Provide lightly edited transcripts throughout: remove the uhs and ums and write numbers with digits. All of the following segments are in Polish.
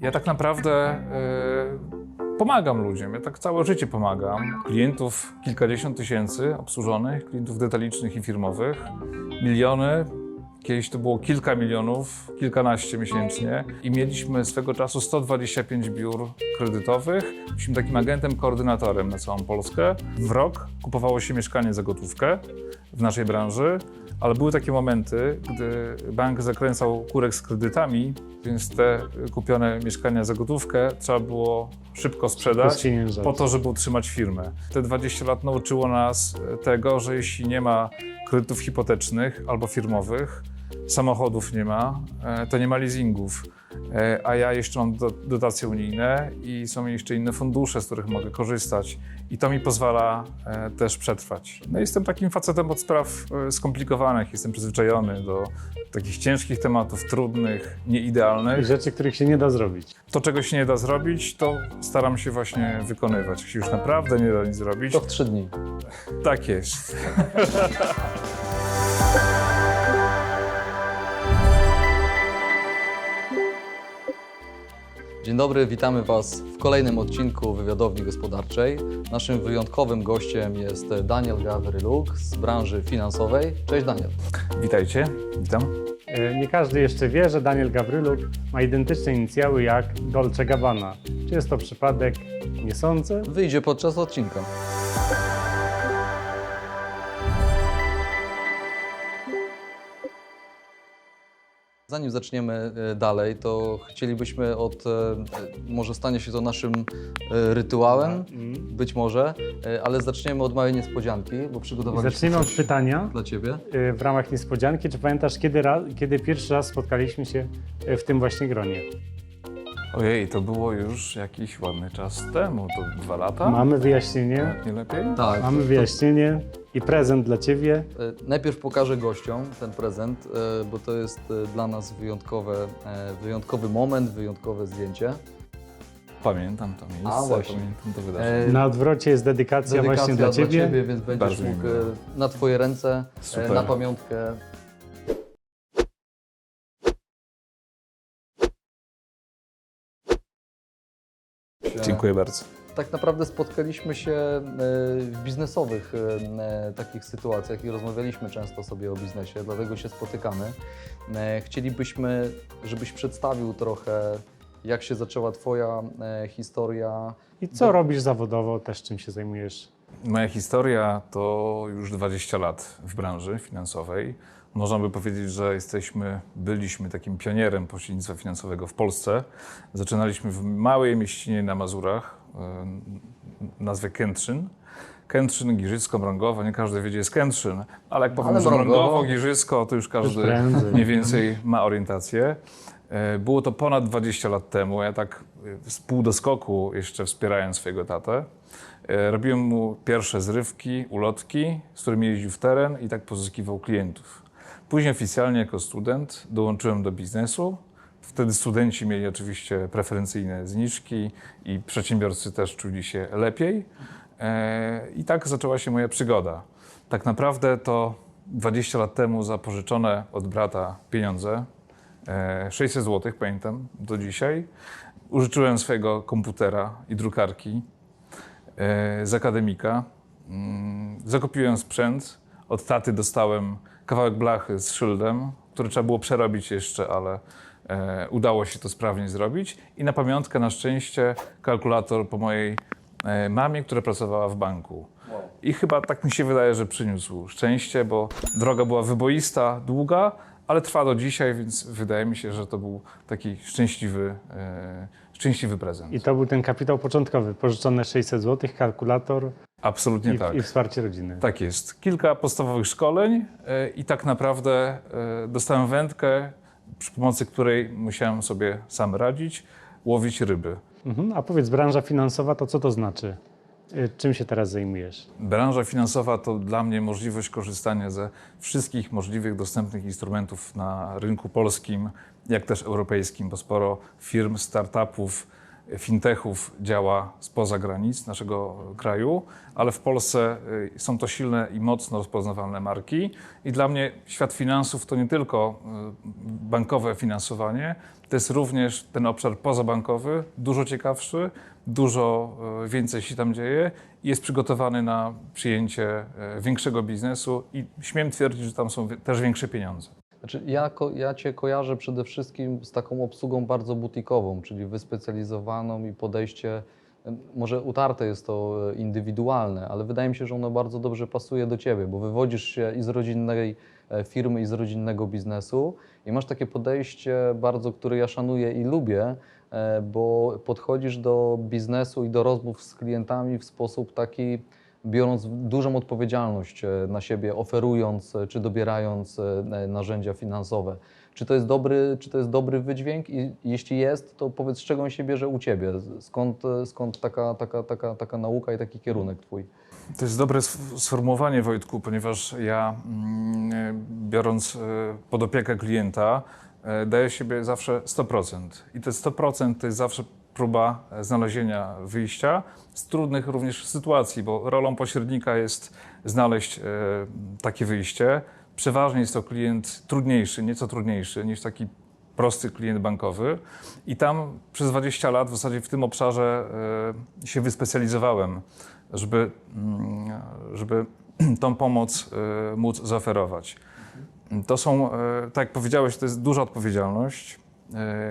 Ja tak naprawdę pomagam ludziom, ja tak całe życie pomagam. Klientów kilkadziesiąt tysięcy obsłużonych, klientów detalicznych i firmowych, miliony. Kiedyś to było kilka milionów, kilkanaście miesięcznie i mieliśmy swego czasu 125 biur kredytowych. Byliśmy takim agentem, koordynatorem na całą Polskę. W rok kupowało się mieszkanie za gotówkę w naszej branży, ale były takie momenty, gdy bank zakręcał kurek z kredytami, więc te kupione mieszkania za gotówkę trzeba było szybko sprzedać po to, żeby utrzymać firmę. Te 20 lat nauczyło nas tego, że jeśli nie ma kredytów hipotecznych albo firmowych, samochodów nie ma, to nie ma leasingów, a ja jeszcze mam dotacje unijne i są jeszcze inne fundusze, z których mogę korzystać i to mi pozwala też przetrwać. No, jestem takim facetem od spraw skomplikowanych, jestem przyzwyczajony do takich ciężkich tematów, trudnych, nieidealnych. Rzeczy, których się nie da zrobić. To, czego się nie da zrobić, to staram się właśnie wykonywać. Jak się już naprawdę nie da nic zrobić, To w 3 dni. tak jest. Dzień dobry, witamy Was w kolejnym odcinku Wywiadowni Gospodarczej. Naszym wyjątkowym gościem jest Daniel Gawryluk z branży finansowej. Cześć Daniel. Witajcie, witam. Nie każdy jeszcze wie, że Daniel Gawryluk ma identyczne inicjały jak Dolce Gabbana. Czy jest to przypadek? Nie sądzę. Wyjdzie podczas odcinka. Zanim zaczniemy dalej, to chcielibyśmy może stanie się to naszym rytuałem, być może, ale zaczniemy od małej niespodzianki, bo przygotowaliśmy Zaczniemy od coś pytania dla Ciebie. w ramach niespodzianki. Czy pamiętasz, kiedy pierwszy raz spotkaliśmy się w tym właśnie gronie? Ojej, to było już jakiś ładny czas temu, to 2 lata? Mamy wyjaśnienie. Nie lepiej? Tak. Mamy wyjaśnienie i prezent dla Ciebie. Najpierw pokażę gościom ten prezent, bo to jest dla nas wyjątkowy moment, wyjątkowe zdjęcie. Pamiętam to miejsce, właśnie. pamiętam to wydarzenie. Na odwrocie jest dedykacja właśnie dla Ciebie. Więc będziesz Bardzo mi mógł miło. na Twoje ręce, Super. na pamiątkę. Dziękuję bardzo. Tak naprawdę spotkaliśmy się w biznesowych takich sytuacjach i rozmawialiśmy często sobie o biznesie, dlatego się spotykamy. Chcielibyśmy, żebyś przedstawił trochę, jak się zaczęła Twoja historia. I co robisz zawodowo, też czym się zajmujesz? Moja historia to już 20 lat w branży finansowej. Można by powiedzieć, że byliśmy takim pionierem pośrednictwa finansowego w Polsce. Zaczynaliśmy w małej mieścinie na Mazurach, nazwę Kętrzyn. Kętrzyn, Giżycko, Mrągowo, nie każdy wie, gdzie jest Kętrzyn, ale jak powiem, że Mrągowo, Giżycko, to już każdy prędzej. mniej więcej ma orientację. Było to ponad 20 lat temu, ja tak z pół do skoku jeszcze wspierając swojego tatę. Robiłem mu pierwsze zrywki, ulotki, z którymi jeździł w teren i tak pozyskiwał klientów. Później oficjalnie jako student dołączyłem do biznesu. Wtedy studenci mieli oczywiście preferencyjne zniżki i przedsiębiorcy też czuli się lepiej. I tak zaczęła się moja przygoda. Tak naprawdę to 20 lat temu zapożyczone od brata pieniądze, 600 zł pamiętam do dzisiaj, użyczyłem swojego komputera i drukarki z akademika. Zakupiłem sprzęt, od taty dostałem kawałek blachy z szyldem, który trzeba było przerobić jeszcze, ale udało się to sprawnie zrobić. I na pamiątkę na szczęście kalkulator po mojej mamie, która pracowała w banku. Wow. I chyba tak mi się wydaje, że przyniósł szczęście, bo droga była wyboista, długa, ale trwa do dzisiaj, więc wydaje mi się, że to był taki szczęśliwy prezent. I to był ten kapitał początkowy, pożyczone 600 zł, kalkulator Absolutnie tak. i wsparcie rodziny. Tak jest. Kilka podstawowych szkoleń i tak naprawdę dostałem wędkę, przy pomocy której musiałem sobie sam radzić, łowić ryby. A powiedz, branża finansowa to co to znaczy? Czym się teraz zajmujesz? Branża finansowa to dla mnie możliwość korzystania ze wszystkich możliwych dostępnych instrumentów na rynku polskim, jak też europejskim, bo sporo firm, startupów fintechów działa spoza granic naszego kraju, ale w Polsce są to silne i mocno rozpoznawalne marki. I dla mnie świat finansów to nie tylko bankowe finansowanie, to jest również ten obszar pozabankowy, dużo ciekawszy, dużo więcej się tam dzieje i jest przygotowany na przyjęcie większego biznesu i śmiem twierdzić, że tam są też większe pieniądze. Znaczy, ja Cię kojarzę przede wszystkim z taką obsługą bardzo butikową, czyli wyspecjalizowaną i podejście, może utarte jest to indywidualne, ale wydaje mi się, że ono bardzo dobrze pasuje do Ciebie, bo wywodzisz się i z rodzinnej firmy, i z rodzinnego biznesu i masz takie podejście bardzo, które ja szanuję i lubię, bo podchodzisz do biznesu i do rozmów z klientami w sposób taki, biorąc dużą odpowiedzialność na siebie, oferując czy dobierając narzędzia finansowe. Czy to jest dobry wydźwięk? I jeśli jest, to powiedz, z czego on się bierze u Ciebie? Skąd taka nauka i taki kierunek Twój? To jest dobre sformułowanie, Wojtku, ponieważ ja, biorąc pod opiekę klienta, daję siebie zawsze 100%. I te 100% to jest zawsze próba znalezienia wyjścia z trudnych również sytuacji, bo rolą pośrednika jest znaleźć takie wyjście. Przeważnie jest to klient trudniejszy, nieco trudniejszy niż taki prosty klient bankowy. I tam przez 20 lat w zasadzie w tym obszarze się wyspecjalizowałem, żeby tą pomoc móc zaoferować. To są, tak jak powiedziałeś, to jest duża odpowiedzialność,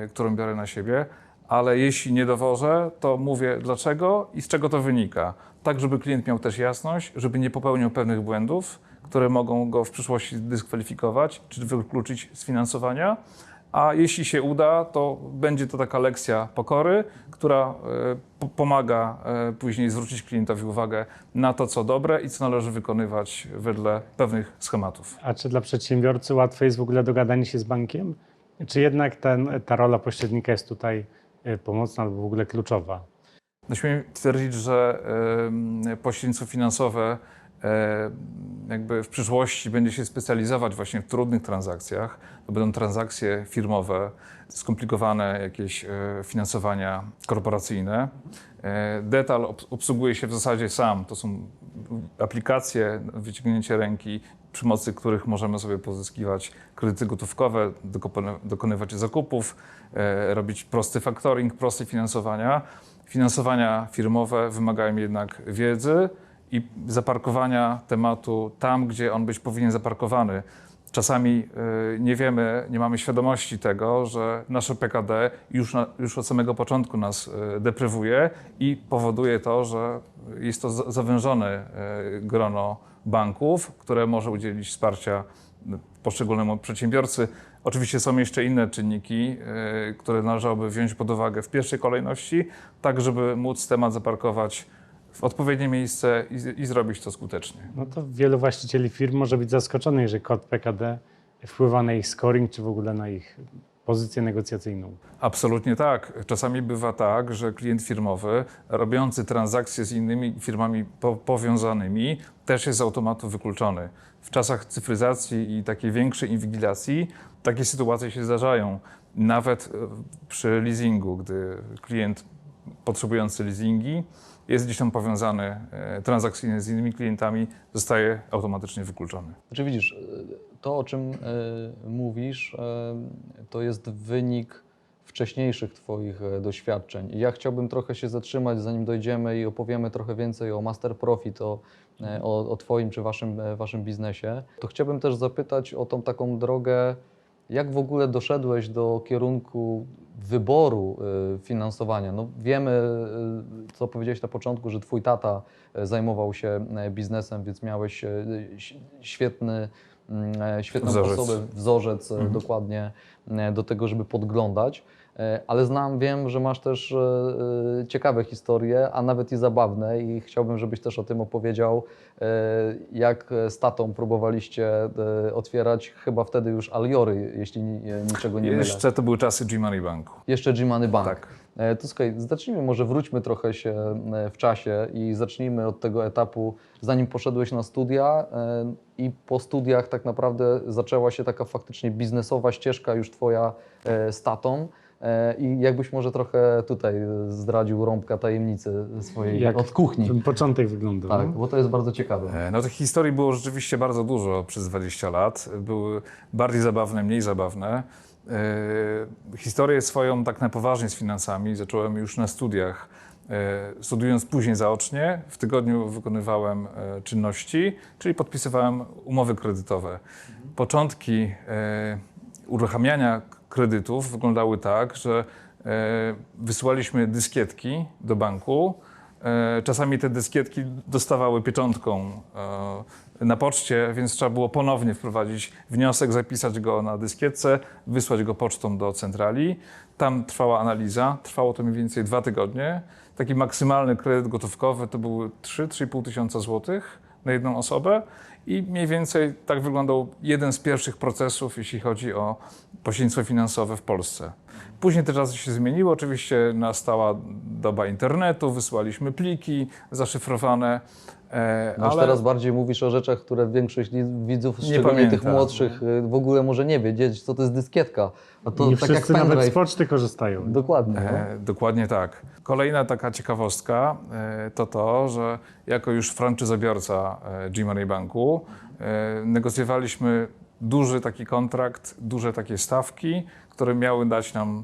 którą biorę na siebie, ale jeśli nie dowożę, to mówię dlaczego i z czego to wynika. Tak, żeby klient miał też jasność, żeby nie popełnił pewnych błędów, które mogą go w przyszłości dyskwalifikować czy wykluczyć z finansowania. A jeśli się uda, to będzie to taka lekcja pokory, która pomaga później zwrócić klientowi uwagę na to, co dobre i co należy wykonywać wedle pewnych schematów. A czy dla przedsiębiorcy łatwe jest w ogóle dogadanie się z bankiem? Czy jednak ta rola pośrednika jest tutaj pomocna albo w ogóle kluczowa? No śmiem twierdzić, że pośrednictwo finansowe jakby w przyszłości będzie się specjalizować właśnie w trudnych transakcjach. To będą transakcje firmowe, skomplikowane jakieś finansowania korporacyjne. Detal obsługuje się w zasadzie sam. To są aplikacje, wyciągnięcie ręki, przy pomocy których możemy sobie pozyskiwać kredyty gotówkowe, dokonywać zakupów, robić prosty factoring, proste finansowania. Finansowania firmowe wymagają jednak wiedzy i zaparkowania tematu tam, gdzie on być powinien zaparkowany. Czasami nie wiemy, nie mamy świadomości tego, że nasze PKD już od samego początku nas deprywuje i powoduje to, że jest to zawężone grono banków, które może udzielić wsparcia poszczególnemu przedsiębiorcy. Oczywiście są jeszcze inne czynniki, które należałoby wziąć pod uwagę w pierwszej kolejności, tak żeby móc temat zaparkować w odpowiednie miejsce i zrobić to skutecznie. No to wielu właścicieli firm może być zaskoczonych, że kod PKD wpływa na ich scoring, czy w ogóle na ich pozycję negocjacyjną. Absolutnie tak. Czasami bywa tak, że klient firmowy robiący transakcje z innymi firmami powiązanymi też jest z automatu wykluczony. W czasach cyfryzacji i takiej większej inwigilacji takie sytuacje się zdarzają. Nawet przy leasingu, gdy klient potrzebujący leasingi jest gdzieś tam powiązany transakcyjnie z innymi klientami, zostaje automatycznie wykluczony. Znaczy widzisz, to o czym mówisz, to jest wynik wcześniejszych Twoich doświadczeń. I ja chciałbym trochę się zatrzymać, zanim dojdziemy i opowiemy trochę więcej o Master Profit, o Twoim czy waszym biznesie. To chciałbym też zapytać o tą taką drogę, jak w ogóle doszedłeś do kierunku wyboru finansowania? No wiemy, co powiedziałeś na początku, że Twój tata zajmował się biznesem, więc miałeś świetną osobę, wzorzec dokładnie do tego, żeby podglądać. Ale wiem, że masz też ciekawe historie, a nawet i zabawne i chciałbym, żebyś też o tym opowiedział, jak z tatą próbowaliście otwierać chyba wtedy już Aliory, jeśli niczego nie mylę. Jeszcze to były czasy G-Money Banku. Jeszcze G-Money Bank. Tak. To słuchaj, zacznijmy, może wróćmy trochę się w czasie i zacznijmy od tego etapu, zanim poszedłeś na studia i po studiach tak naprawdę zaczęła się taka faktycznie biznesowa ścieżka już Twoja z tatą. I jakbyś może trochę tutaj zdradził rąbka tajemnicy swojej Jak od kuchni. ten początek wyglądał. Tak, bo to jest bardzo ciekawe. No tych historii było rzeczywiście bardzo dużo przez 20 lat. Były bardziej zabawne, mniej zabawne. Historię swoją tak na poważnie z finansami zacząłem już na studiach. Studiując później zaocznie, w tygodniu wykonywałem czynności, czyli podpisywałem umowy kredytowe. Początki uruchamiania kredytów wyglądały tak, że wysyłaliśmy dyskietki do banku. Czasami te dyskietki dostawały pieczątką na poczcie, więc trzeba było ponownie wprowadzić wniosek, zapisać go na dyskietce, wysłać go pocztą do centrali. Tam trwała analiza, trwało to mniej więcej 2 tygodnie. Taki maksymalny kredyt gotówkowy to były 3-3,5 tysiąca złotych na jedną osobę i mniej więcej tak wyglądał jeden z pierwszych procesów, jeśli chodzi o pośrednictwo finansowe w Polsce. Później te czasy się zmieniły, oczywiście nastała doba internetu, wysłaliśmy pliki zaszyfrowane. No już teraz bardziej mówisz o rzeczach, które większość widzów, szczególnie pamięta. tych młodszych, w ogóle może nie wiedzieć, co to jest dyskietka. A to Nie tak jak wszyscy nawet z pendrive. poczty korzystają. Dokładnie. No. Dokładnie tak. Kolejna taka ciekawostka to to, że jako już franczyzobiorca G-Money Banku negocjowaliśmy duży taki kontrakt, duże takie stawki, które miały dać nam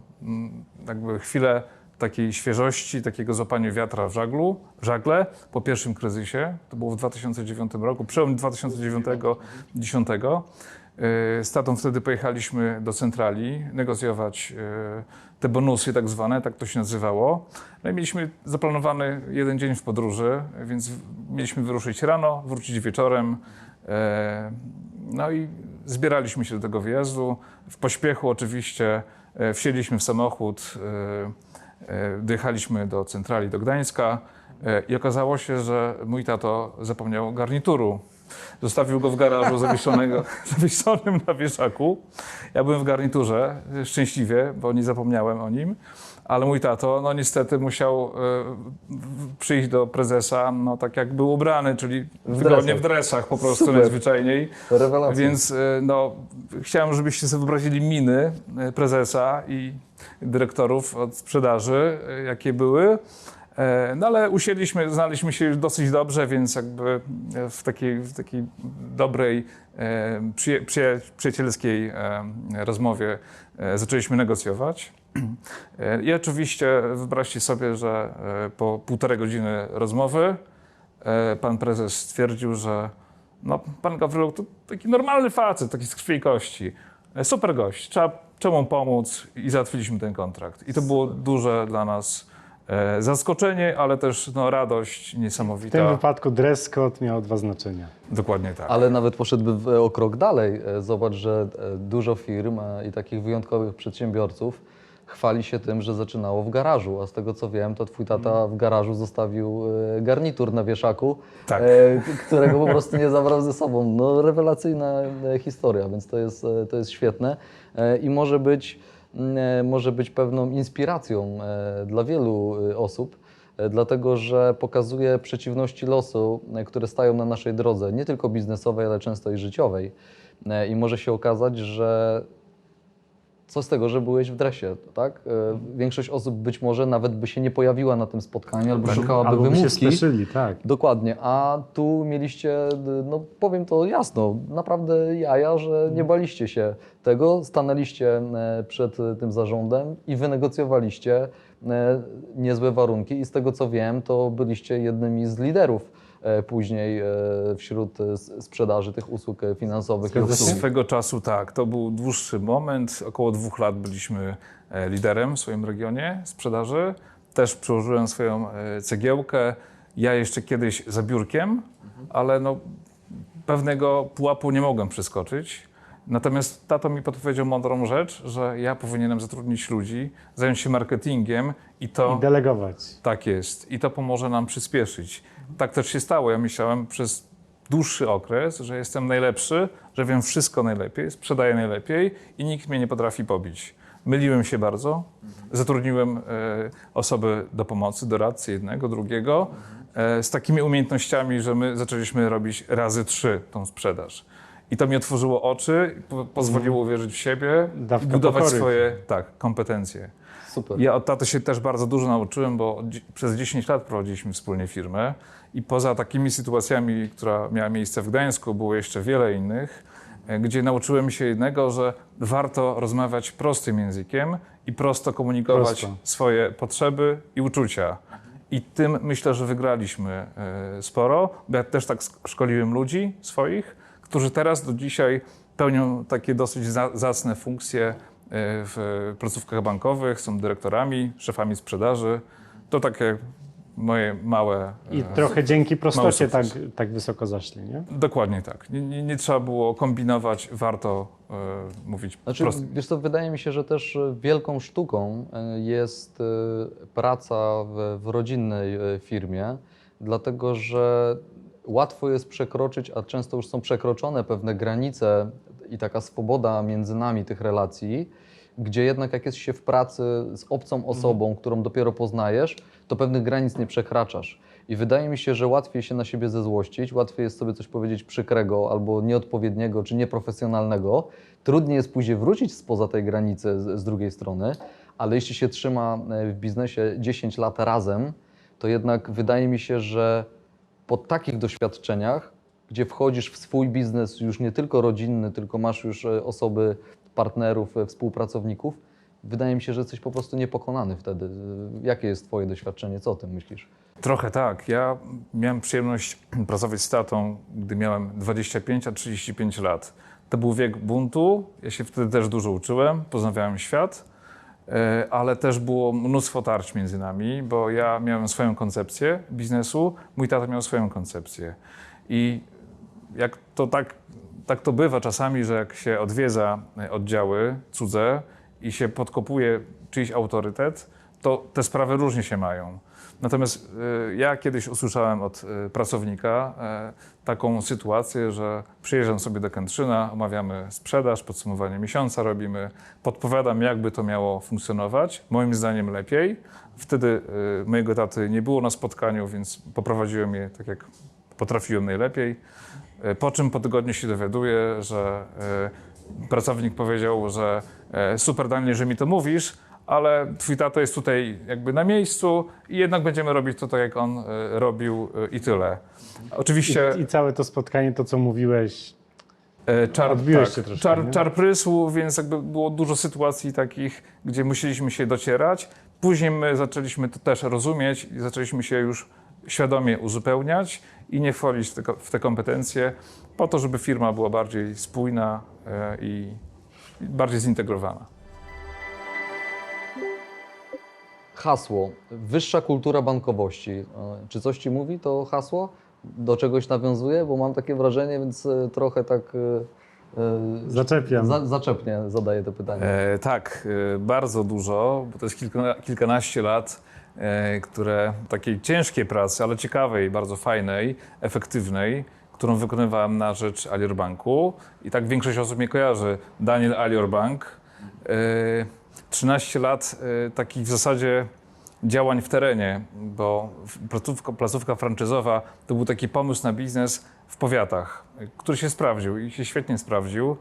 jakby chwilę takiej świeżości, takiego złapania wiatra w żagle po pierwszym kryzysie. To było w 2009 roku, przełom 2009-2010. Z tatą wtedy pojechaliśmy do centrali negocjować te bonusy tak zwane, tak to się nazywało. No i mieliśmy zaplanowany jeden dzień w podróży, więc mieliśmy wyruszyć rano, wrócić wieczorem. No i zbieraliśmy się do tego wyjazdu. W pośpiechu oczywiście wsiedliśmy w samochód, dojechaliśmy do centrali, do Gdańska i okazało się, że mój tato zapomniał garnituru. Zostawił go w garażu zawieszonym na wieszaku. Ja byłem w garniturze, szczęśliwie, bo nie zapomniałem o nim. Ale mój tato, no niestety musiał przyjść do prezesa, no tak jak był ubrany, czyli wygodnie w dresach po prostu. Super. Najzwyczajniej. Rewelacja. Więc no, chciałem, żebyście sobie wyobrazili miny prezesa i dyrektorów od sprzedaży, jakie były. No ale usiedliśmy, znaliśmy się już dosyć dobrze, więc jakby w takiej dobrej, przyjacielskiej rozmowie zaczęliśmy negocjować. I oczywiście wyobraźcie sobie, że po 1,5 godziny rozmowy pan prezes stwierdził, że no, pan Gawryluk to taki normalny facet, taki z krwi i kości. Super gość, trzeba mu pomóc i załatwiliśmy ten kontrakt. I to było duże dla nas zaskoczenie, ale też no, radość niesamowita. W tym wypadku dress code miał 2 znaczenia. Dokładnie tak. Ale nawet poszedłby o krok dalej. Zobacz, że dużo firm i takich wyjątkowych przedsiębiorców chwali się tym, że zaczynało w garażu, a z tego co wiem, to twój tata w garażu zostawił garnitur na wieszaku, Tak. którego po prostu nie zabrał ze sobą. No rewelacyjna historia, więc to jest świetne i może być pewną inspiracją dla wielu osób, dlatego że pokazuje przeciwności losu, które stają na naszej drodze, nie tylko biznesowej, ale często i życiowej. I może się okazać, że co z tego, że byłeś w dresie, tak? Większość osób być może nawet by się nie pojawiła na tym spotkaniu albo szukałaby Albo by się wymówki. spieszyli, tak. Dokładnie, a tu mieliście, no powiem to jasno, naprawdę jaja, że nie baliście się tego, stanęliście przed tym zarządem i wynegocjowaliście niezłe warunki i z tego co wiem, to byliście jednymi z liderów później wśród sprzedaży tych usług finansowych. Zgadza się. Swego czasu tak, to był dłuższy moment, około 2 lat byliśmy liderem w swoim regionie sprzedaży. Też przyłożyłem swoją cegiełkę, ja jeszcze kiedyś za biurkiem, ale no, pewnego pułapu nie mogłem przeskoczyć. Natomiast tato mi podpowiedział mądrą rzecz, że ja powinienem zatrudnić ludzi, zająć się marketingiem i to... I delegować. Tak jest. I to pomoże nam przyspieszyć. Tak też się stało. Ja myślałem przez dłuższy okres, że jestem najlepszy, że wiem wszystko najlepiej, sprzedaję najlepiej i nikt mnie nie potrafi pobić. Myliłem się bardzo. Zatrudniłem osoby do pomocy, doradcy jednego, drugiego, z takimi umiejętnościami, że my zaczęliśmy robić razy 3 tą sprzedaż. I to mi otworzyło oczy, pozwoliło uwierzyć w siebie Dawka i budować pokory. swoje kompetencje. Super. Ja od taty się też bardzo dużo nauczyłem, bo przez 10 lat prowadziliśmy wspólnie firmę i poza takimi sytuacjami, która miała miejsce w Gdańsku, było jeszcze wiele innych, gdzie nauczyłem się jednego, że warto rozmawiać prostym językiem i prosto komunikować swoje potrzeby i uczucia. I tym myślę, że wygraliśmy sporo, bo ja też tak szkoliłem ludzi swoich, którzy teraz do dzisiaj pełnią takie dosyć zacne funkcje w placówkach bankowych, są dyrektorami, szefami sprzedaży. To takie moje małe... I trochę dzięki prostocie sukces. tak wysoko zaszli, nie? Dokładnie tak. Nie trzeba było kombinować, warto mówić Znaczy, prosto. wiesz co, wydaje mi się, że też wielką sztuką jest praca w rodzinnej firmie, dlatego że łatwo jest przekroczyć, a często już są przekroczone pewne granice i taka swoboda między nami tych relacji, gdzie jednak jak jest się w pracy z obcą osobą, którą dopiero poznajesz, to pewnych granic nie przekraczasz. I wydaje mi się, że łatwiej się na siebie zezłościć, łatwiej jest sobie coś powiedzieć przykrego albo nieodpowiedniego czy nieprofesjonalnego. Trudniej jest później wrócić spoza tej granicy z drugiej strony, ale jeśli się trzyma w biznesie 10 lat razem, to jednak wydaje mi się, że po takich doświadczeniach, gdzie wchodzisz w swój biznes już nie tylko rodzinny, tylko masz już osoby, partnerów, współpracowników, wydaje mi się, że jesteś po prostu niepokonany wtedy. Jakie jest Twoje doświadczenie? Co o tym myślisz? Trochę tak. Ja miałem przyjemność pracować z tatą, gdy miałem 25 a 35 lat. To był wiek buntu, ja się wtedy też dużo uczyłem, poznawałem świat, ale też było mnóstwo tarć między nami, bo ja miałem swoją koncepcję biznesu, mój tata miał swoją koncepcję. I jak to tak to bywa czasami, że jak się odwiedza oddziały cudze i się podkopuje czyjś autorytet, to te sprawy różnie się mają. Natomiast ja kiedyś usłyszałem od pracownika taką sytuację, że przyjeżdżam sobie do Kętrzyna, omawiamy sprzedaż, podsumowanie miesiąca robimy, podpowiadam, jakby to miało funkcjonować, moim zdaniem lepiej. Wtedy mojego taty nie było na spotkaniu, więc poprowadziłem je tak, jak potrafiłem najlepiej. Po czym po tygodniu się dowiaduję, że pracownik powiedział, że super Daniel, że mi to mówisz, ale twój tato jest tutaj jakby na miejscu i jednak będziemy robić to tak, jak on robił i tyle. Oczywiście I całe to spotkanie, to co mówiłeś, czar, odbiłeś tak, się troszkę, nie? czar prysł, więc jakby było dużo sytuacji takich, gdzie musieliśmy się docierać. Później my zaczęliśmy to też rozumieć i zaczęliśmy się już świadomie uzupełniać i nie wchodzić w te kompetencje po to, żeby firma była bardziej spójna i bardziej zintegrowana. Hasło. Wyższa kultura bankowości. Czy coś Ci mówi to hasło? Do czegoś nawiązuje? Bo mam takie wrażenie, więc trochę tak zaczepiam. zaczepnie zadaję to pytanie. Tak, bardzo dużo, bo to jest kilkanaście lat, które takiej ciężkiej pracy, ale ciekawej, bardzo fajnej, efektywnej, którą wykonywałem na rzecz Alior Banku. I tak większość osób mnie kojarzy. Daniel Alior Bank. 13 lat takich w zasadzie działań w terenie, bo placówka franczyzowa to był taki pomysł na biznes w powiatach, który się sprawdził i się świetnie sprawdził,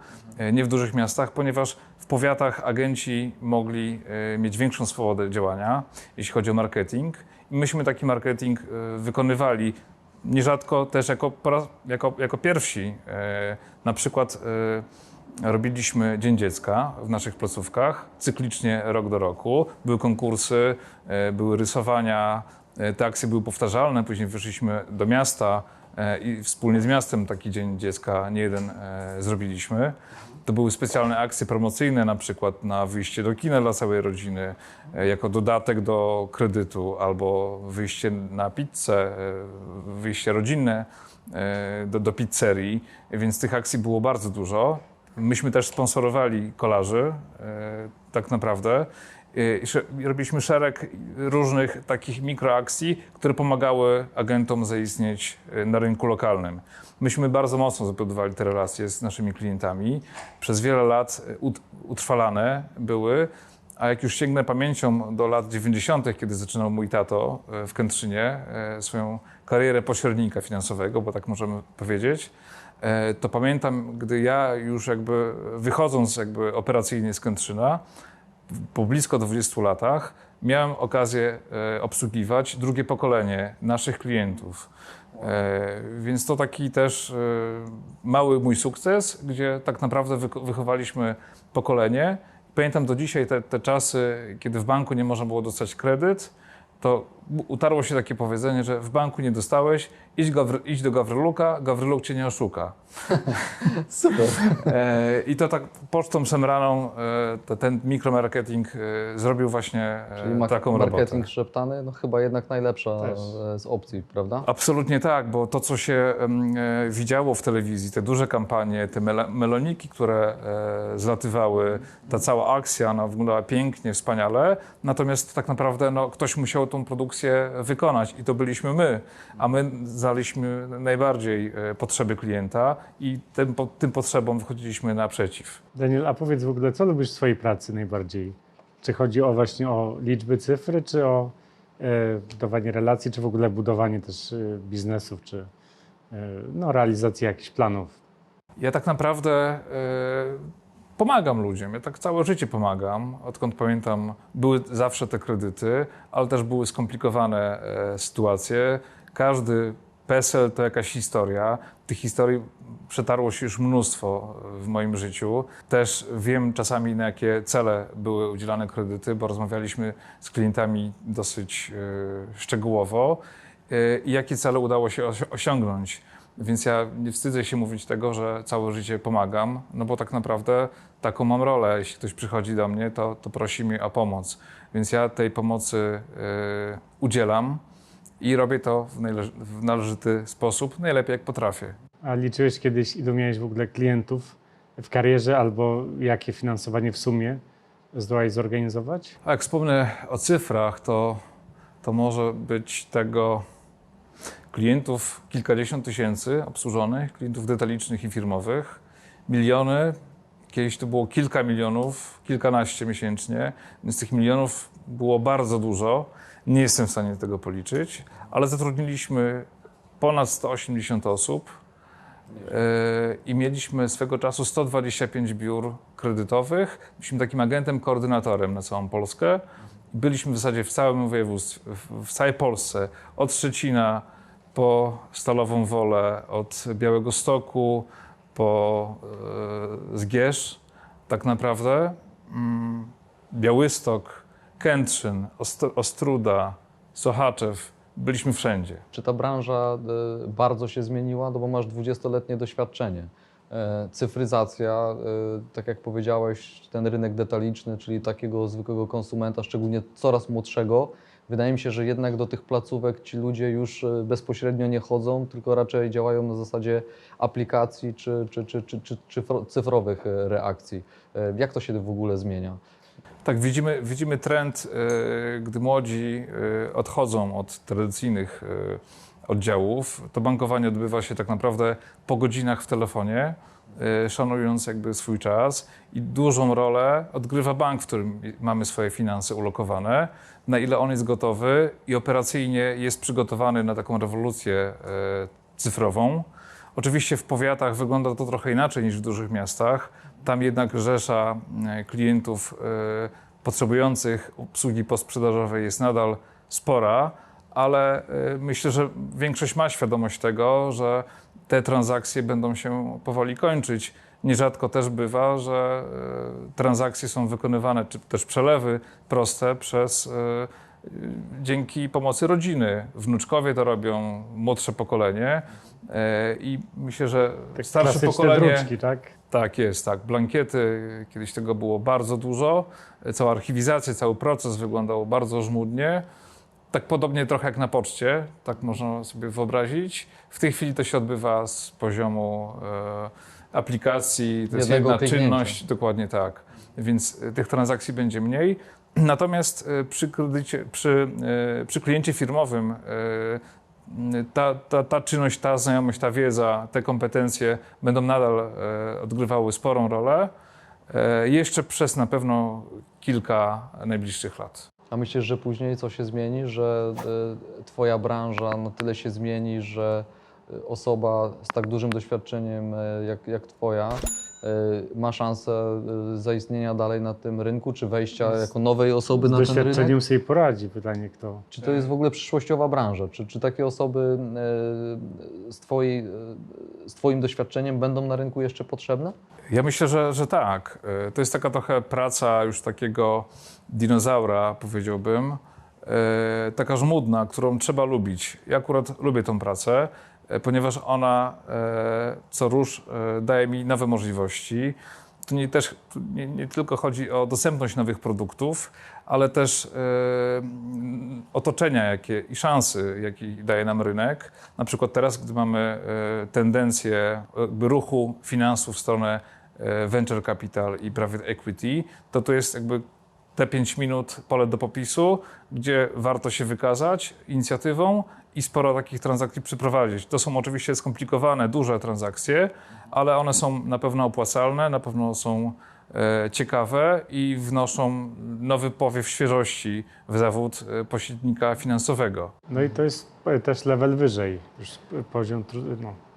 nie w dużych miastach, ponieważ w powiatach agenci mogli mieć większą swobodę działania, jeśli chodzi o marketing. I myśmy taki marketing wykonywali nierzadko też jako pierwsi. Na przykład robiliśmy Dzień Dziecka w naszych placówkach, cyklicznie rok do roku. Były konkursy, były rysowania, te akcje były powtarzalne. Później wyszliśmy do miasta i wspólnie z miastem taki Dzień Dziecka nie jeden zrobiliśmy. To były specjalne akcje promocyjne, na przykład na wyjście do kina dla całej rodziny, jako dodatek do kredytu, albo wyjście na pizzę, wyjście rodzinne do pizzerii, więc tych akcji było bardzo dużo. Myśmy też sponsorowali kolarzy, tak naprawdę. I robiliśmy szereg różnych takich mikroakcji, które pomagały agentom zaistnieć na rynku lokalnym. Myśmy bardzo mocno zabudowali te relacje z naszymi klientami. Przez wiele lat utrwalane były, a jak już sięgnę pamięcią do lat 90., kiedy zaczynał mój tato w Kętrzynie swoją karierę pośrednika finansowego, bo tak możemy powiedzieć, to pamiętam, gdy ja już jakby wychodząc jakby operacyjnie z Kętrzyna, po blisko 20 latach miałem okazję obsługiwać drugie pokolenie naszych klientów. Więc to taki też mały mój sukces, gdzie tak naprawdę wychowaliśmy pokolenie. Pamiętam do dzisiaj te czasy, kiedy w banku nie można było dostać kredyt, to utarło się takie powiedzenie, że w banku nie dostałeś, idź do Gawryluka, Gawryluk cię nie oszuka. Super. I to tak pocztą szemraną ten mikromarketing zrobił właśnie Czyli taką robotę. marketing szeptany, no chyba jednak najlepsza Też. z opcji, prawda? Absolutnie tak, bo to, co się widziało w telewizji, te duże kampanie, te meloniki, które zlatywały, ta cała akcja, no, wyglądała pięknie, wspaniale, natomiast tak naprawdę no, ktoś musiał tą produkcję wykonać i to byliśmy my, a my znaliśmy najbardziej potrzeby klienta i tym potrzebom wychodziliśmy naprzeciw. Daniel, a powiedz w ogóle, co lubisz w swojej pracy najbardziej? Czy chodzi właśnie o liczby, cyfry, czy o budowanie relacji, czy w ogóle budowanie też biznesów, czy no, realizacji jakichś planów? Ja tak naprawdę pomagam ludziom, ja tak całe życie pomagam. Odkąd pamiętam, były zawsze te kredyty, ale też były skomplikowane sytuacje. Każdy PESEL to jakaś historia. Tych historii przetarło się już mnóstwo w moim życiu. Też wiem czasami, na jakie cele były udzielane kredyty, bo rozmawialiśmy z klientami dosyć szczegółowo i jakie cele udało się osiągnąć. Więc ja nie wstydzę się mówić tego, że całe życie pomagam, no bo tak naprawdę taką mam rolę. Jeśli ktoś przychodzi do mnie, to prosi mnie o pomoc. Więc ja tej pomocy udzielam i robię to w należyty sposób, najlepiej jak potrafię. A liczyłeś kiedyś, ilu miałeś w ogóle klientów w karierze, albo jakie finansowanie w sumie zdołałeś zorganizować? A jak wspomnę o cyfrach, to może być tego klientów kilkadziesiąt tysięcy obsłużonych, klientów detalicznych i firmowych, miliony, kiedyś to było kilka milionów, kilkanaście miesięcznie, więc tych milionów było bardzo dużo. Nie jestem w stanie tego policzyć, ale zatrudniliśmy ponad 180 osób i mieliśmy swego czasu 125 biur kredytowych. Byliśmy takim agentem, koordynatorem na całą Polskę. Byliśmy w zasadzie w całym województwie, w całej Polsce, od Szczecina po Stalową Wolę, od Białegostoku po Zgierz, tak naprawdę. Białystok, Kętrzyn, Ostróda, Sochaczew, byliśmy wszędzie. Czy ta branża bardzo się zmieniła? No bo masz 20-letnie doświadczenie. Cyfryzacja, tak jak powiedziałeś, ten rynek detaliczny, czyli takiego zwykłego konsumenta, szczególnie coraz młodszego, wydaje mi się, że jednak do tych placówek ci ludzie już bezpośrednio nie chodzą, tylko raczej działają na zasadzie aplikacji czy cyfrowych reakcji. Jak to się w ogóle zmienia? Tak, widzimy trend, gdy młodzi odchodzą od tradycyjnych oddziałów. To bankowanie odbywa się tak naprawdę po godzinach w telefonie, szanując jakby swój czas i dużą rolę odgrywa bank, w którym mamy swoje finanse ulokowane, na ile on jest gotowy i operacyjnie jest przygotowany na taką rewolucję cyfrową. Oczywiście w powiatach wygląda to trochę inaczej niż w dużych miastach. Tam jednak rzesza klientów potrzebujących obsługi postsprzedażowej jest nadal spora, ale myślę, że większość ma świadomość tego, że te transakcje będą się powoli kończyć. Nierzadko też bywa, że transakcje są wykonywane, czy też przelewy proste dzięki pomocy rodziny. Wnuczkowie to robią, młodsze pokolenie i myślę, że starsze Klasyczne pokolenie... druczki, tak? Tak jest, tak. Blankiety, kiedyś tego było bardzo dużo. Cała archiwizacja, cały proces wyglądał bardzo żmudnie. Tak podobnie trochę jak na poczcie, tak można sobie wyobrazić. W tej chwili to się odbywa z poziomu aplikacji, to jest jedna czynność, dokładnie tak. Więc tych transakcji będzie mniej. Natomiast przy kliencie firmowym ta czynność, ta znajomość, ta wiedza, te kompetencje będą nadal odgrywały sporą rolę. Jeszcze przez na pewno kilka najbliższych lat. A myślisz, że później co się zmieni, że Twoja branża na tyle się zmieni, że osoba z tak dużym doświadczeniem jak Twoja ma szansę zaistnienia dalej na tym rynku, czy wejścia jako nowej osoby Z na ten rynek? doświadczeniem sobie poradzi. Pytanie kto. Czy to jest w ogóle przyszłościowa branża? Czy takie osoby z Twoim doświadczeniem będą na rynku jeszcze potrzebne? Ja myślę, że tak. To jest taka trochę praca już takiego dinozaura, powiedziałbym. Taka żmudna, którą trzeba lubić. Ja akurat lubię tą pracę, ponieważ ona co rusz daje mi nowe możliwości. Tu nie tylko chodzi o dostępność nowych produktów, ale też otoczenia i szansy, jakie daje nam rynek. Na przykład teraz, gdy mamy tendencję jakby ruchu finansów w stronę venture capital i private equity, to jest jakby te 5 minut pole do popisu, gdzie warto się wykazać inicjatywą i sporo takich transakcji przeprowadzić. To są oczywiście skomplikowane, duże transakcje, ale one są na pewno opłacalne, na pewno są ciekawe i wnoszą nowy powiew świeżości w zawód pośrednika finansowego. No i to jest też level wyżej, już poziom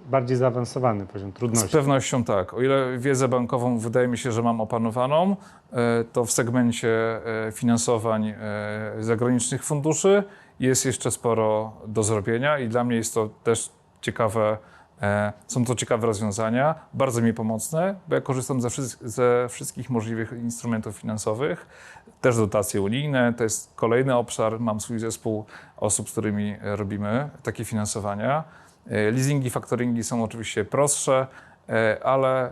bardziej zaawansowany poziom Z trudności. pewnością tak. O ile wiedzę bankową wydaje mi się, że mam opanowaną, to w segmencie finansowań zagranicznych funduszy jest jeszcze sporo do zrobienia i dla mnie jest to też ciekawe. Są to ciekawe rozwiązania, bardzo mi pomocne, bo ja korzystam ze wszystkich możliwych instrumentów finansowych, też dotacje unijne, to jest kolejny obszar, mam swój zespół osób, z którymi robimy takie finansowania. Leasingi, faktoringi są oczywiście prostsze, ale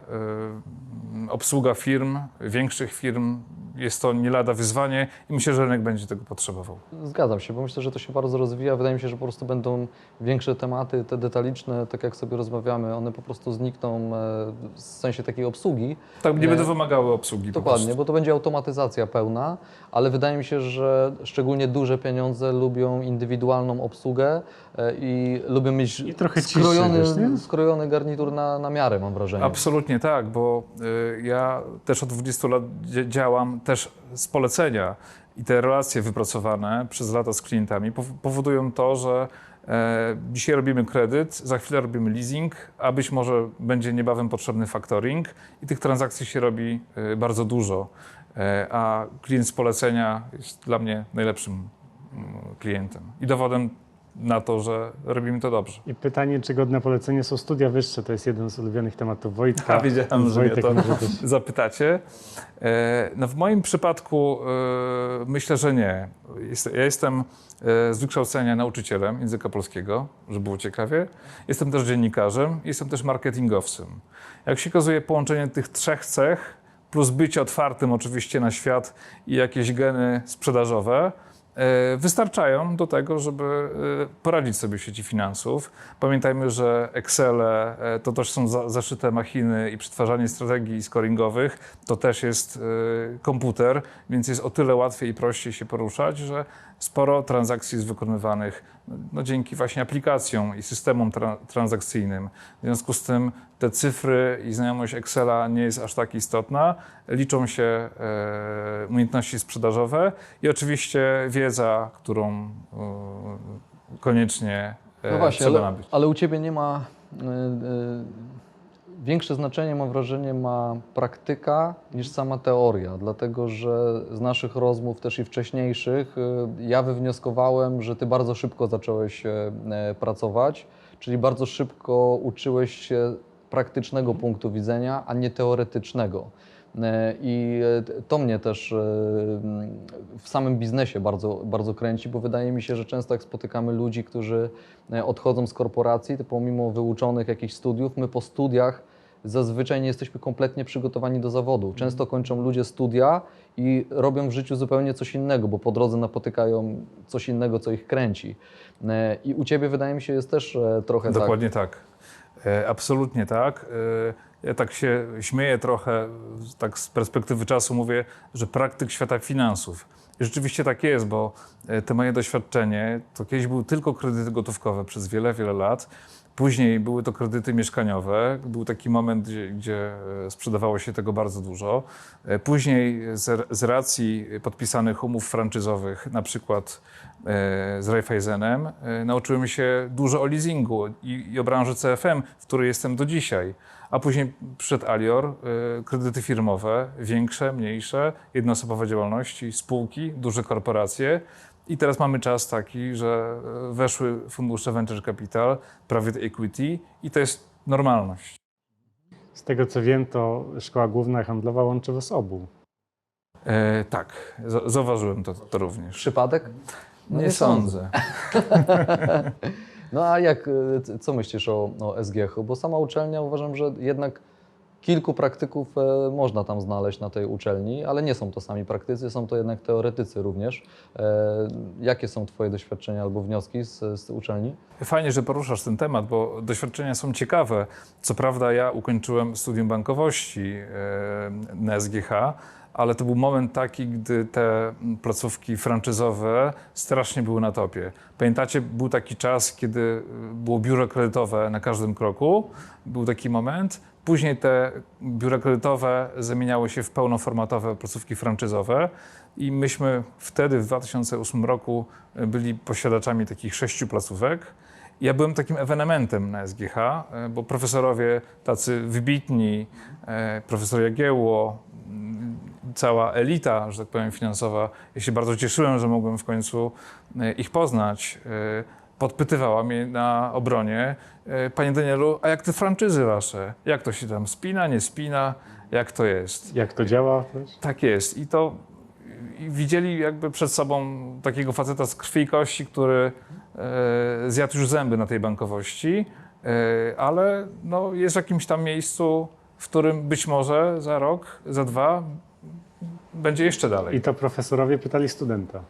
obsługa firm, większych firm, jest to nie lada wyzwanie i myślę, że rynek będzie tego potrzebował. Zgadzam się, bo myślę, że to się bardzo rozwija. Wydaje mi się, że po prostu będą większe tematy, te detaliczne, tak jak sobie rozmawiamy, one po prostu znikną w sensie takiej obsługi. Tak, nie będą wymagały obsługi. Dokładnie, bo to będzie automatyzacja pełna, ale wydaje mi się, że szczególnie duże pieniądze lubią indywidualną obsługę i lubią mieć I trochę ciszy, skrojony garnitur na miarę, mam wrażenie. Absolutnie tak, bo ja też od 20 lat działam też z polecenia i te relacje wypracowane przez lata z klientami powodują to, że dzisiaj robimy kredyt, za chwilę robimy leasing, a być może będzie niebawem potrzebny factoring i tych transakcji się robi bardzo dużo, a klient z polecenia jest dla mnie najlepszym klientem i dowodem na to, że robimy to dobrze. I pytanie, czy godne polecenie są studia wyższe, to jest jeden z ulubionych tematów Wojtka. Wiedziałem, że mnie Wojtek to może też... zapytacie. No w moim przypadku myślę, że nie. Ja jestem z wykształcenia nauczycielem języka polskiego, żeby było ciekawie. Jestem też dziennikarzem, jestem też marketingowcem. Jak się okazuje, połączenie tych trzech cech plus bycie otwartym oczywiście na świat i jakieś geny sprzedażowe wystarczają do tego, żeby poradzić sobie w sieci finansów. Pamiętajmy, że Excele to też są zaszyte machiny i przetwarzanie strategii scoringowych to też jest komputer, więc jest o tyle łatwiej i prościej się poruszać, że sporo transakcji jest wykonywanych dzięki właśnie aplikacjom i systemom transakcyjnym. W związku z tym te cyfry i znajomość Excela nie jest aż tak istotna. Liczą się umiejętności sprzedażowe i oczywiście wiedza, którą koniecznie No właśnie, trzeba nabyć. ale u Ciebie nie ma... Większe znaczenie, mam wrażenie, ma praktyka niż sama teoria, dlatego że z naszych rozmów, też i wcześniejszych, ja wywnioskowałem, że Ty bardzo szybko zacząłeś pracować, czyli bardzo szybko uczyłeś się praktycznego punktu widzenia, a nie teoretycznego. I to mnie też w samym biznesie bardzo, bardzo kręci, bo wydaje mi się, że często jak spotykamy ludzi, którzy odchodzą z korporacji, to pomimo wyuczonych jakichś studiów, my po studiach zazwyczaj nie jesteśmy kompletnie przygotowani do zawodu. Często kończą ludzie studia i robią w życiu zupełnie coś innego, bo po drodze napotykają coś innego, co ich kręci. I u Ciebie wydaje mi się jest też trochę Dokładnie tak. Absolutnie tak. Ja tak się śmieję trochę, tak z perspektywy czasu mówię, że praktyk świata finansów. I rzeczywiście tak jest, bo to moje doświadczenie to kiedyś były tylko kredyty gotówkowe przez wiele, wiele lat. Później były to kredyty mieszkaniowe. Był taki moment, gdzie sprzedawało się tego bardzo dużo. Później z racji podpisanych umów franczyzowych, na przykład z Raiffeisenem, nauczyłem się dużo o leasingu i o branży CFM, w której jestem do dzisiaj. a później przyszedł Alior, kredyty firmowe, większe, mniejsze, jednoosobowe działalności, spółki, duże korporacje. I teraz mamy czas taki, że weszły fundusze venture capital, private equity i to jest normalność. Z tego co wiem, to Szkoła Główna Handlowa łączy was obu. Tak, zauważyłem to również. Przypadek? No Nie sądzę. No a co myślisz o SGH? Bo sama uczelnia, uważam, że jednak kilku praktyków można tam znaleźć na tej uczelni, ale nie są to sami praktycy, są to jednak teoretycy również. Jakie są Twoje doświadczenia albo wnioski z uczelni? Fajnie, że poruszasz ten temat, bo doświadczenia są ciekawe. Co prawda ja ukończyłem studium bankowości na SGH, ale to był moment taki, gdy te placówki franczyzowe strasznie były na topie. Pamiętacie, był taki czas, kiedy było biuro kredytowe na każdym kroku. Był taki moment. Później te biura kredytowe zamieniały się w pełnoformatowe placówki franczyzowe i myśmy wtedy, w 2008 roku, byli posiadaczami takich 6 placówek. Ja byłem takim ewenementem na SGH, bo profesorowie tacy wybitni, profesor Jagiełło, cała elita, że tak powiem, finansowa, ja się bardzo cieszyłem, że mogłem w końcu ich poznać. Podpytywała mnie na obronie: Panie Danielu, a jak te franczyzy wasze? Jak to się tam spina, nie spina? Jak to jest? Jak to działa? Tak jest. I widzieli jakby przed sobą takiego faceta z krwi i kości, który zjadł już zęby na tej bankowości, ale no, jest w jakimś tam miejscu, w którym być może za rok, za 2 będzie jeszcze dalej. I to profesorowie pytali studenta.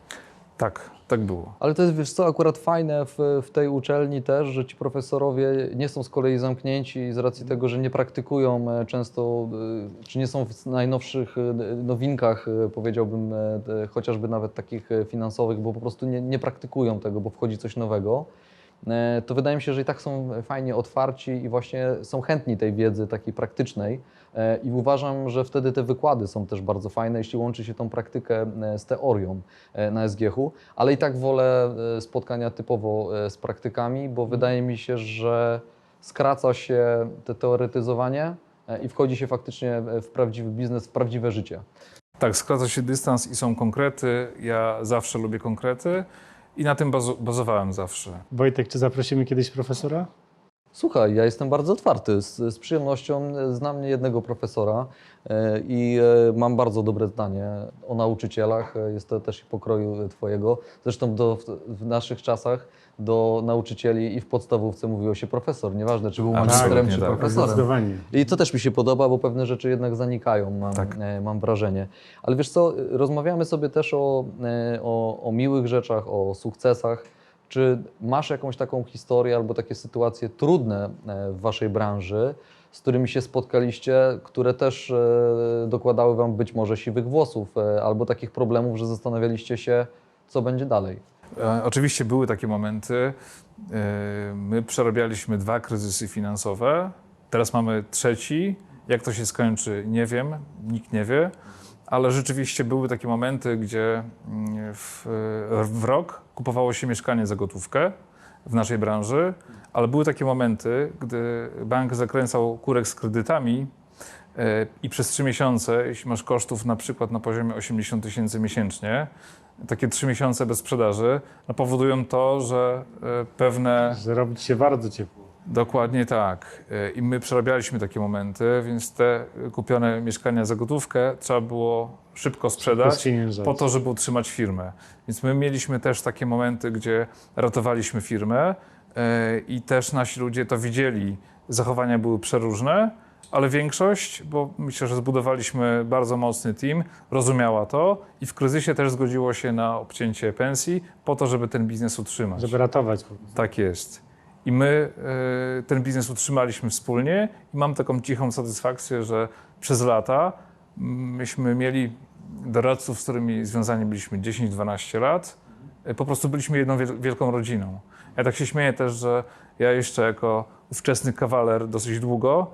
Tak było. Ale to jest, wiesz co, akurat fajne w tej uczelni też, że ci profesorowie nie są z kolei zamknięci z racji tego, że nie praktykują często, czy nie są w najnowszych nowinkach, powiedziałbym, chociażby nawet takich finansowych, bo po prostu nie praktykują tego, bo wchodzi coś nowego. To wydaje mi się, że i tak są fajnie otwarci i właśnie są chętni tej wiedzy takiej praktycznej i uważam, że wtedy te wykłady są też bardzo fajne, jeśli łączy się tą praktykę z teorią na SGH-u, ale i tak wolę spotkania typowo z praktykami, bo wydaje mi się, że skraca się te teoretyzowanie i wchodzi się faktycznie w prawdziwy biznes, w prawdziwe życie. Tak, skraca się dystans i są konkrety. Ja zawsze lubię konkrety. I na tym bazowałem zawsze. Wojtek, czy zaprosimy kiedyś profesora? Słuchaj, ja jestem bardzo otwarty. Z przyjemnością znam niejednego profesora i mam bardzo dobre zdanie o nauczycielach. Jest to też i pokroju Twojego. Zresztą w naszych czasach do nauczycieli i w podstawówce mówiło się profesor. Nieważne, czy był magistrem, czy tak. profesorem. Zdecydowanie. I to też mi się podoba, bo pewne rzeczy jednak zanikają, mam wrażenie. Ale wiesz co, rozmawiamy sobie też o miłych rzeczach, o sukcesach. Czy masz jakąś taką historię albo takie sytuacje trudne w Waszej branży, z którymi się spotkaliście, które też dokładały Wam być może siwych włosów albo takich problemów, że zastanawialiście się, co będzie dalej? Oczywiście były takie momenty. My przerabialiśmy 2 kryzysy finansowe. Teraz mamy 3. Jak to się skończy, nie wiem, nikt nie wie. Ale rzeczywiście były takie momenty, gdzie w rok kupowało się mieszkanie za gotówkę w naszej branży, ale były takie momenty, gdy bank zakręcał kurek z kredytami i przez 3 miesiące, jeśli masz kosztów na przykład na poziomie 80 000 miesięcznie, takie 3 miesiące bez sprzedaży, no powodują to, że pewne... Że robi się bardzo ciepło. Dokładnie tak. I my przerabialiśmy takie momenty, więc te kupione mieszkania za gotówkę trzeba było szybko sprzedać Spieniężać. po to, żeby utrzymać firmę. Więc my mieliśmy też takie momenty, gdzie ratowaliśmy firmę i też nasi ludzie to widzieli. Zachowania były przeróżne, ale większość, bo myślę, że zbudowaliśmy bardzo mocny team, rozumiała to i w kryzysie też zgodziło się na obcięcie pensji po to, żeby ten biznes utrzymać. Żeby ratować. Tak jest. I my ten biznes utrzymaliśmy wspólnie i mam taką cichą satysfakcję, że przez lata myśmy mieli doradców, z którymi związani byliśmy 10-12 lat. Po prostu byliśmy jedną wielką rodziną. Ja tak się śmieję też, że ja jeszcze jako ówczesny kawaler dosyć długo,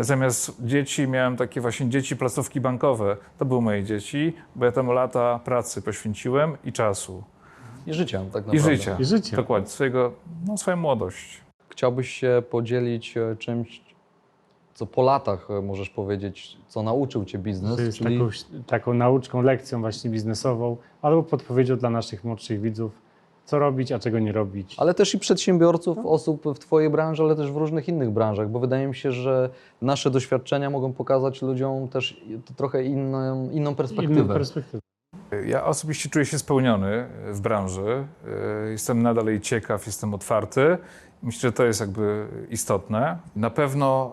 zamiast dzieci miałem takie właśnie dzieci placówki bankowe. To były moje dzieci, bo ja tam lata pracy poświęciłem i czasu. I życia, tak naprawdę. I życia. I życia. Dokładnie, swoją młodość. Chciałbyś się podzielić czymś, co po latach możesz powiedzieć, co nauczył Cię biznes? To jest Czyli taką nauczką, lekcją właśnie biznesową, albo podpowiedzią dla naszych młodszych widzów, co robić, a czego nie robić. ale też i przedsiębiorców, osób w Twojej branży, ale też w różnych innych branżach, bo wydaje mi się, że nasze doświadczenia mogą pokazać ludziom też trochę inną perspektywę. Inną perspektywę. Ja osobiście czuję się spełniony w branży. Jestem nadal jej ciekaw, jestem otwarty. Myślę, że to jest jakby istotne. Na pewno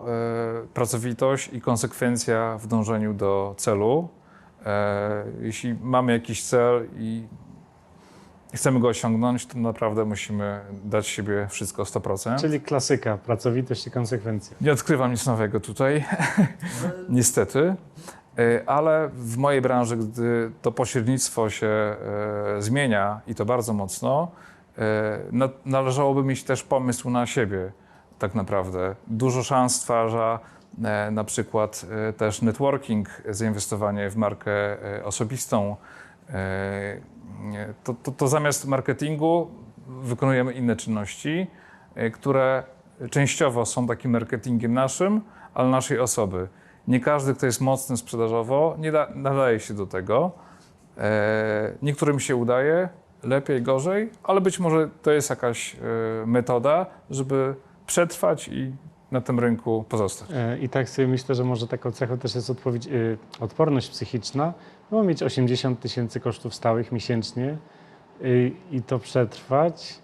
pracowitość i konsekwencja w dążeniu do celu. Jeśli mamy jakiś cel i chcemy go osiągnąć, to naprawdę musimy dać siebie wszystko 100%. Czyli klasyka, pracowitość i konsekwencje. Nie odkrywam nic nowego tutaj, niestety. Ale w mojej branży, gdy to pośrednictwo się zmienia i to bardzo mocno, należałoby mieć też pomysł na siebie tak naprawdę. Dużo szans stwarza na przykład też networking, zainwestowanie w markę osobistą. To zamiast marketingu wykonujemy inne czynności, które częściowo są takim marketingiem naszym, ale naszej osoby. Nie każdy, kto jest mocny sprzedażowo, nadaje się do tego. Niektórym się udaje, lepiej, gorzej, ale być może to jest jakaś metoda, żeby przetrwać i na tym rynku pozostać. I tak sobie myślę, że może taką cechą też jest odporność psychiczna, bo mieć 80 000 kosztów stałych miesięcznie i to przetrwać,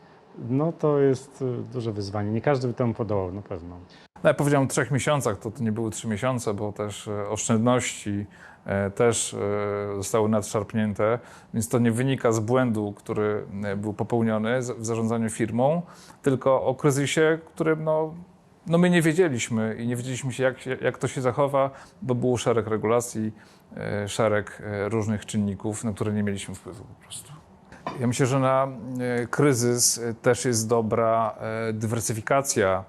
no to jest duże wyzwanie. Nie każdy by temu podołał, na pewno. No, ja powiedziałem o 3 miesiącach, to nie były 3 miesiące, bo też oszczędności też zostały nadszarpnięte, więc to nie wynika z błędu, który był popełniony w zarządzaniu firmą, tylko o kryzysie, którym my nie wiedzieliśmy i nie wiedzieliśmy się, jak to się zachowa, bo był szereg regulacji, szereg różnych czynników, na które nie mieliśmy wpływu po prostu. Ja myślę, że na kryzys też jest dobra dywersyfikacja.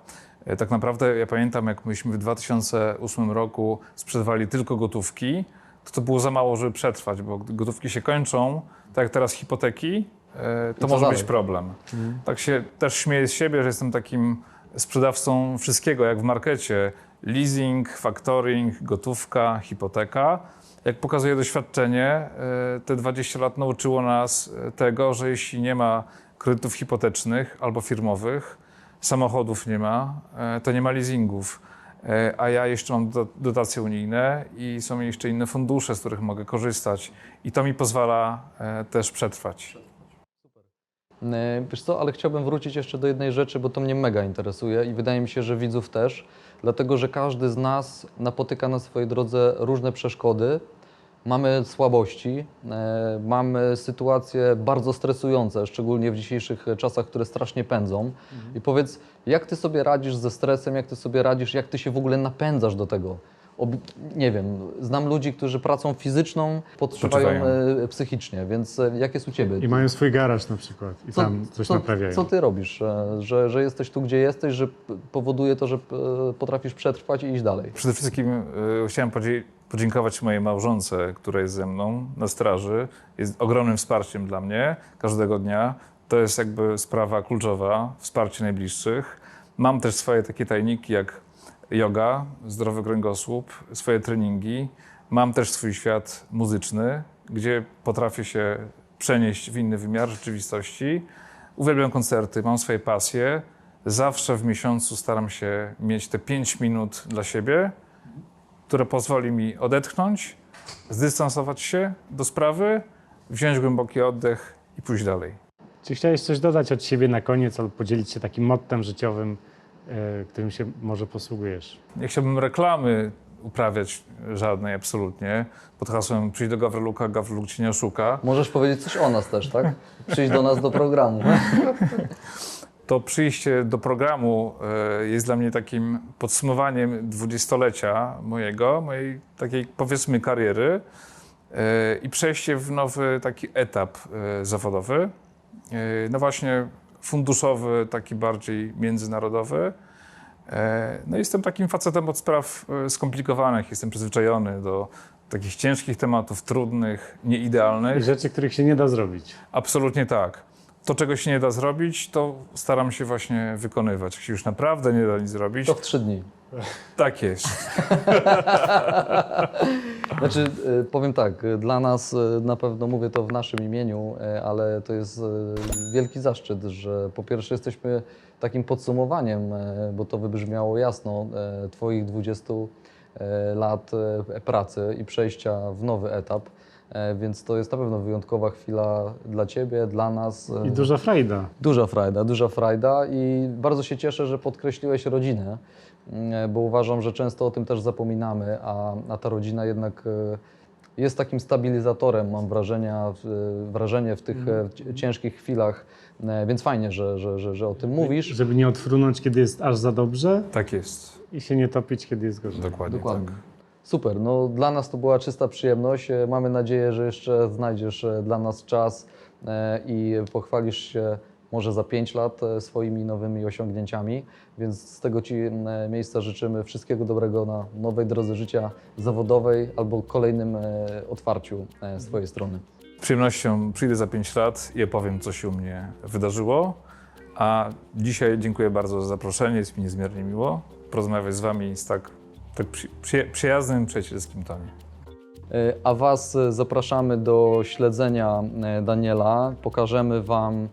Tak naprawdę ja pamiętam, jak myśmy w 2008 roku sprzedawali tylko gotówki, to było za mało, żeby przetrwać, bo gdy gotówki się kończą, tak jak teraz hipoteki, to może być problem. Tak się też śmieję z siebie, że jestem takim sprzedawcą wszystkiego, jak w markecie. Leasing, factoring, gotówka, hipoteka. Jak pokazuje doświadczenie, te 20 lat nauczyło nas tego, że jeśli nie ma kredytów hipotecznych albo firmowych, samochodów nie ma, to nie ma leasingów. A ja jeszcze mam dotacje unijne i są jeszcze inne fundusze, z których mogę korzystać. I to mi pozwala też przetrwać. Wiesz co, ale chciałbym wrócić jeszcze do jednej rzeczy, bo to mnie mega interesuje i wydaje mi się, że widzów też, dlatego że każdy z nas napotyka na swojej drodze różne przeszkody, mamy słabości, mamy sytuacje bardzo stresujące, szczególnie w dzisiejszych czasach, które strasznie pędzą. I powiedz, jak Ty sobie radzisz ze stresem, jak Ty sobie radzisz, jak Ty się w ogóle napędzasz do tego? Nie wiem, znam ludzi, którzy pracą fizyczną podtrzymają psychicznie, więc jak jest u Ciebie? I mają swój garaż na przykład i tam coś naprawiają. Co Ty robisz, że jesteś tu, gdzie jesteś, że powoduje to, że potrafisz przetrwać i iść dalej? Przede wszystkim chciałem podziękować mojej małżonce, która jest ze mną na straży. Jest ogromnym wsparciem dla mnie każdego dnia. To jest jakby sprawa kluczowa, wsparcie najbliższych. Mam też swoje takie tajniki jak yoga, zdrowy kręgosłup, swoje treningi. Mam też swój świat muzyczny, gdzie potrafię się przenieść w inny wymiar rzeczywistości. Uwielbiam koncerty, mam swoje pasje. Zawsze w miesiącu staram się mieć te 5 minut dla siebie, które pozwoli mi odetchnąć, zdystansować się do sprawy, wziąć głęboki oddech i pójść dalej. Czy chciałeś coś dodać od siebie na koniec albo podzielić się takim mottem życiowym, którym się może posługujesz? Nie chciałbym reklamy uprawiać żadnej absolutnie. Pod hasłem przyjdź do Gawryluka, Gawryluk cię nie oszuka. Możesz powiedzieć coś o nas też, tak? Przyjdź do nas do programu. To przyjście do programu jest dla mnie takim podsumowaniem 20-lecia mojej takiej powiedzmy kariery i przejście w nowy taki etap zawodowy. No właśnie funduszowy, taki bardziej międzynarodowy. No jestem takim facetem od spraw skomplikowanych, jestem przyzwyczajony do takich ciężkich tematów, trudnych, nieidealnych. I rzeczy, których się nie da zrobić. Absolutnie tak. To, czego się nie da zrobić, to staram się właśnie wykonywać. Jak się już naprawdę nie da nic zrobić, To w 3 dni. Tak jest. Znaczy, powiem tak, dla nas, na pewno mówię to w naszym imieniu, ale to jest wielki zaszczyt, że po pierwsze jesteśmy takim podsumowaniem, bo to wybrzmiało jasno, Twoich 20 lat pracy i przejścia w nowy etap, więc to jest na pewno wyjątkowa chwila dla Ciebie, dla nas. I duża frajda. Duża frajda i bardzo się cieszę, że podkreśliłeś rodzinę, bo uważam, że często o tym też zapominamy, a ta rodzina jednak jest takim stabilizatorem, mam wrażenie w tych ciężkich chwilach, więc fajnie, że o tym mówisz. Żeby nie odfrunąć, kiedy jest aż za dobrze Tak jest. i się nie topić, kiedy jest gorzej. Dokładnie. Dokładnie. Tak. Super, no dla nas to była czysta przyjemność. Mamy nadzieję, że jeszcze znajdziesz dla nas czas i pochwalisz się może za 5 lat swoimi nowymi osiągnięciami, więc z tego Ci miejsca życzymy wszystkiego dobrego na nowej drodze życia zawodowej albo kolejnym otwarciu z Twojej strony. Z przyjemnością przyjdę za 5 lat i opowiem, co się u mnie wydarzyło. A dzisiaj dziękuję bardzo za zaproszenie, jest mi niezmiernie miło porozmawiać z Wami z tak przyjaznym, przyjacielskim tonie. A Was zapraszamy do śledzenia Daniela. Pokażemy Wam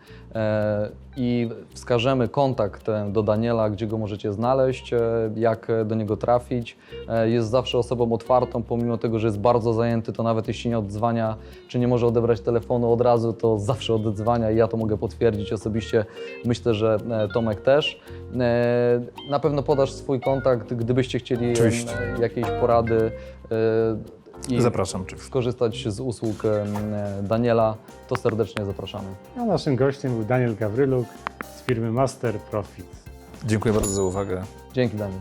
i wskażemy kontakt do Daniela, gdzie go możecie znaleźć, jak do niego trafić. Jest zawsze osobą otwartą, pomimo tego, że jest bardzo zajęty, to nawet jeśli nie odzwania, czy nie może odebrać telefonu od razu, to zawsze oddzwania i ja to mogę potwierdzić osobiście. Myślę, że Tomek też. Na pewno podasz swój kontakt, gdybyście chcieli Oczywiście. jakiejś porady i Zapraszam oczywiście. skorzystać z usług Daniela, to serdecznie zapraszamy. A naszym gościem był Daniel Gawryluk z firmy Master Profit. Dziękuję bardzo za uwagę. Dzięki, Daniel.